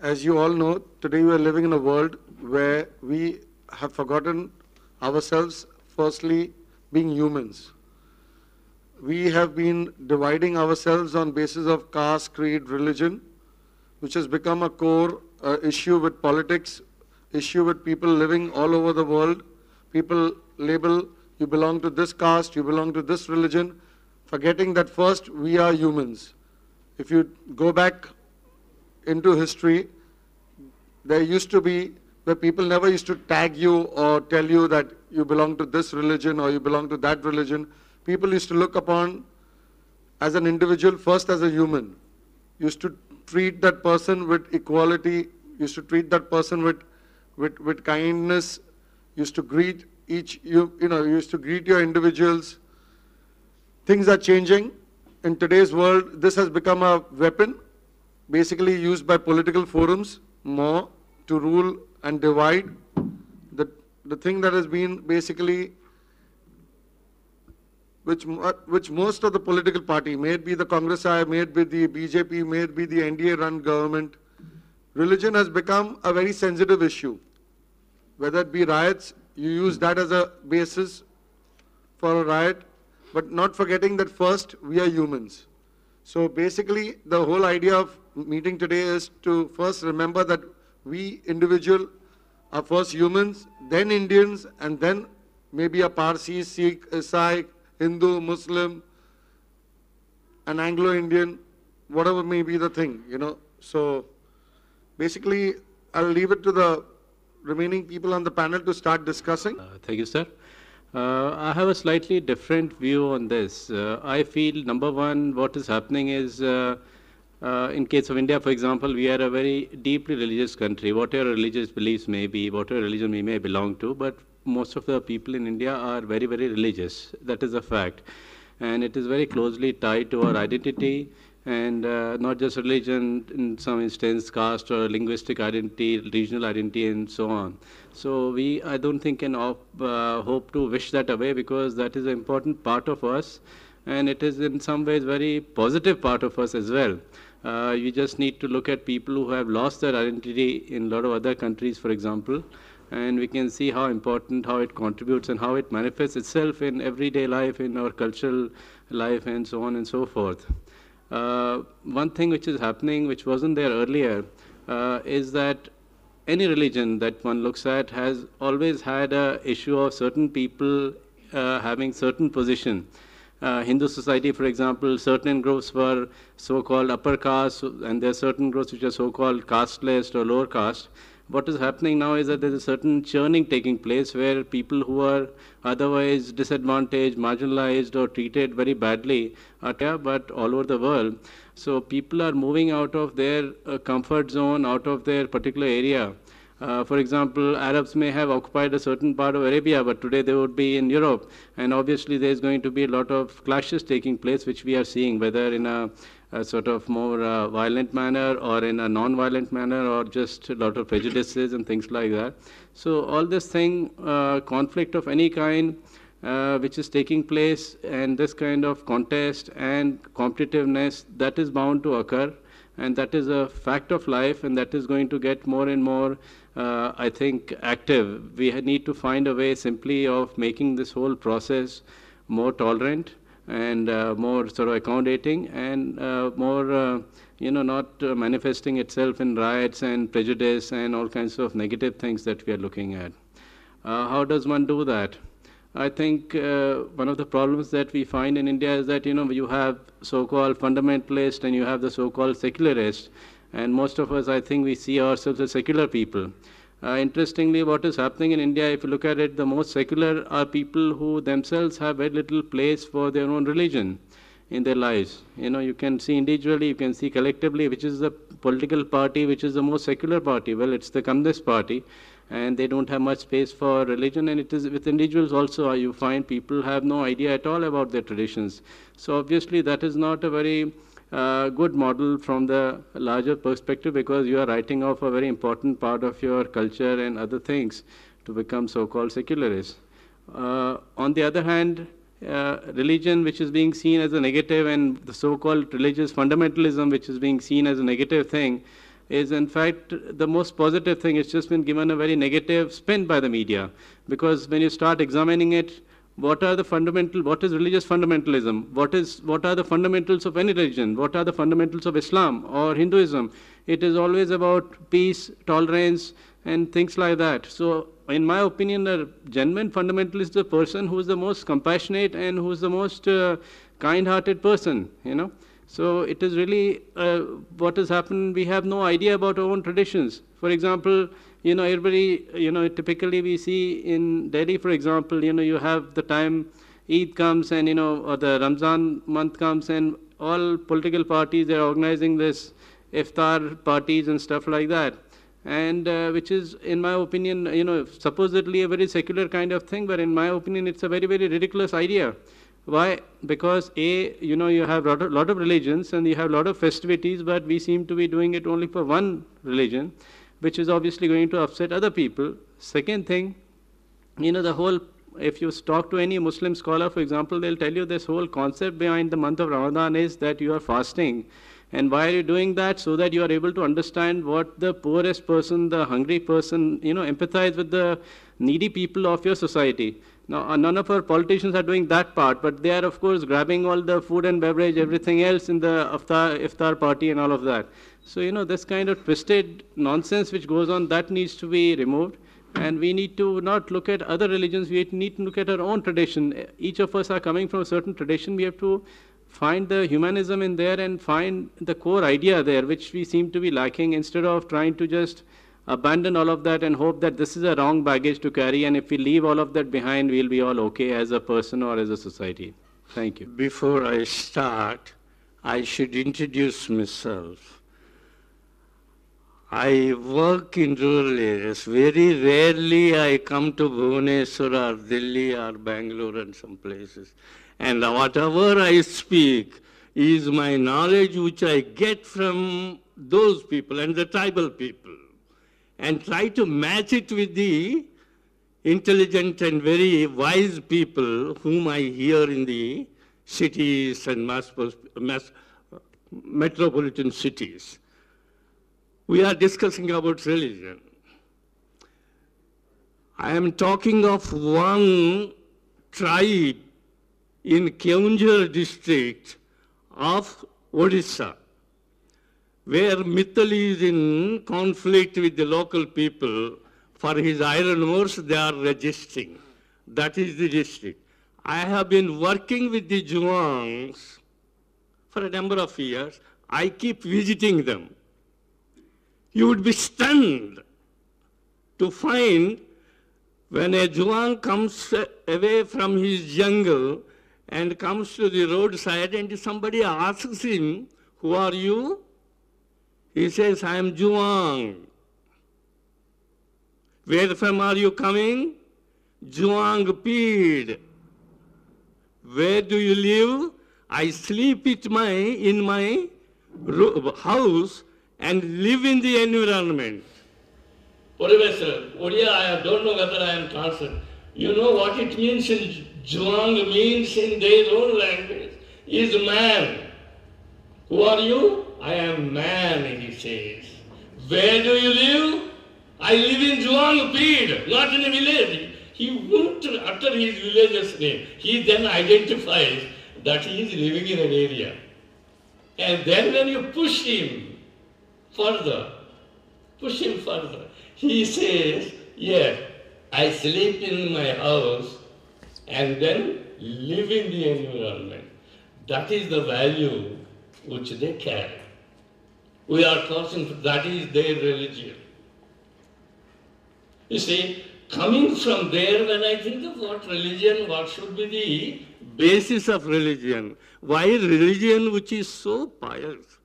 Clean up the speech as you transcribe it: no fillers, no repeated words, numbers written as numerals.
As you all know, today we are living in a world where we have forgotten ourselves, firstly, being humans. We have been dividing ourselves on basis of caste, creed, religion, which has become a core issue with politics, issue with people living all over the world. People label, you belong to this caste, you belong to this religion, forgetting that first we are humans. If you go back into history, there used to be where people never used to tag you or tell you that you belong to this religion or you belong to that religion. People used to look upon as an individual, first as a human. Used to treat that person with equality, used to treat that person with kindness, used to greet used to greet your individuals. Things are changing. In today's world, this has become a weapon, basically used by political forums more to rule and divide. The thing that has been basically, which most of the political party, may it be the Congress, may it be the BJP, may it be the NDA-run government, religion has become a very sensitive issue. Whether it be riots, you use that as a basis for a riot, but not forgetting that first we are humans. So basically, the whole idea of meeting today is to first remember that we individual are first humans, then Indians, and then maybe a Parsi, Sikh, Isai, Hindu, Muslim, an Anglo-Indian, whatever may be the thing, So basically, I'll leave it to the remaining people on the panel to start discussing. Thank you, sir. I have a slightly different view on this. I feel, number one, what is happening is, in case of India, for example, we are a very deeply religious country. Whatever religious beliefs may be, whatever religion we may belong to, but most of the people in India are very, very religious. That is a fact. And it is very closely tied to our identity, and not just religion, in some instance, caste or linguistic identity, regional identity, and so on. So I don't think can hope to wish that away, because that is an important part of us, and it is in some ways very positive part of us as well. You just need to look at people who have lost their identity in a lot of other countries, for example, and we can see how important, how it contributes, and how it manifests itself in everyday life, in our cultural life, and so on and so forth. One thing which is happening, which wasn't there earlier, is that any religion that one looks at has always had an issue of certain people having certain position. Hindu society, for example, certain groups were so-called upper caste, and there are certain groups which are so-called casteless or lower caste. What is happening now is that there is a certain churning taking place where people who are otherwise disadvantaged, marginalized, or treated very badly are there, but all over the world. So people are moving out of their comfort zone, out of their particular area. For example, Arabs may have occupied a certain part of Arabia, but today they would be in Europe. And obviously there's going to be a lot of clashes taking place, which we are seeing, whether in a sort of more violent manner or in a non-violent manner, or just a lot of prejudices and things like that. So all this thing, conflict of any kind, which is taking place, and this kind of contest and competitiveness, that is bound to occur, and that is a fact of life, and that is going to get more and more, I think, active. We need to find a way simply of making this whole process more tolerant and more sort of accommodating, and more, not manifesting itself in riots and prejudice and all kinds of negative things that we are looking at. How does one do that? I think one of the problems that we find in India is that, you have so-called fundamentalist and you have the so-called secularist, and most of us, I think, we see ourselves as secular people. Interestingly, what is happening in India, if you look at it, the most secular are people who themselves have very little place for their own religion in their lives. You can see individually, you can see collectively, which is the political party which is the most secular party. Well, it's the Communist Party, and they don't have much space for religion, and it is with individuals also. You find people have no idea at all about their traditions. So obviously that is not a very good model from the larger perspective, because you are writing off a very important part of your culture and other things to become so-called secularists. On the other hand, religion, which is being seen as a negative, and the so-called religious fundamentalism, which is being seen as a negative thing, is in fact the most positive thing. It's just been given a very negative spin by the media. Because when you start examining it, what is religious fundamentalism? What are the fundamentals of any religion? What are the fundamentals of Islam or Hinduism? It is always about peace, tolerance, and things like that. So, in my opinion, a genuine fundamentalist is the person who is the most compassionate and who is the most kind-hearted person, you know. So, it is really what has happened. We have no idea about our own traditions. For example, you know, everybody, you know, typically we see in Delhi, for example, you know, you have the time Eid comes and, you know, or the Ramzan month comes and all political parties, they're organizing this iftar parties and stuff like that. And which is, in my opinion, you know, supposedly a very secular kind of thing, but in my opinion, it's a very, very ridiculous idea. Why? Because you know, you have a lot of religions and you have a lot of festivities, but we seem to be doing it only for one religion, which is obviously going to upset other people. Second thing, you know, if you talk to any Muslim scholar, for example, they'll tell you this whole concept behind the month of Ramadan is that you are fasting. And why are you doing that? So that you are able to understand what the poorest person, the hungry person, you know, empathize with the needy people of your society. Now, none of our politicians are doing that part, but they are, of course, grabbing all the food and beverage, everything else in the iftar party and all of that. So, you know, this kind of twisted nonsense which goes on, that needs to be removed. And we need to not look at other religions, we need to look at our own tradition. Each of us are coming from a certain tradition. We have to find the humanism in there and find the core idea there, which we seem to be lacking, instead of trying to just abandon all of that and hope that this is a wrong baggage to carry, and if we leave all of that behind, we'll be all okay as a person or as a society. Thank you. Before I start, I should introduce myself. I work in rural areas. Very rarely I come to Bhubaneswar or Delhi or Bangalore and some places. And whatever I speak is my knowledge which I get from those people and the tribal people, and try to match it with the intelligent and very wise people whom I hear in the cities and metropolitan cities. We are discussing about religion. I am talking of one tribe in Keonjhar district of Odisha, where Mittal is in conflict with the local people for his iron ores they are registering. That is the district. I have been working with the Juangs for a number of years. I keep visiting them. You would be stunned to find when a Juang comes away from his jungle and comes to the roadside and somebody asks him, "Who are you?" He says, "I am Juang." "Where from are you coming?" "Juang Peed." "Where do you live?" "I sleep in my house and live in the environment." Professor, Odia, I don't know whether I am translated. You know what it means in Juang means in their own language is man. "Who are you?" "I am man," he says. "Where do you live?" "I live in Juang Peed," not in a village. He won't utter his village's name. He then identifies that he is living in an area. And then when you push him further, he says, "Yes, I sleep in my house and then live in the environment." That is the value which they carry. We are talking, that is their religion. You see, coming from there, when I think of what religion, what should be the basis of religion, why religion which is so pious?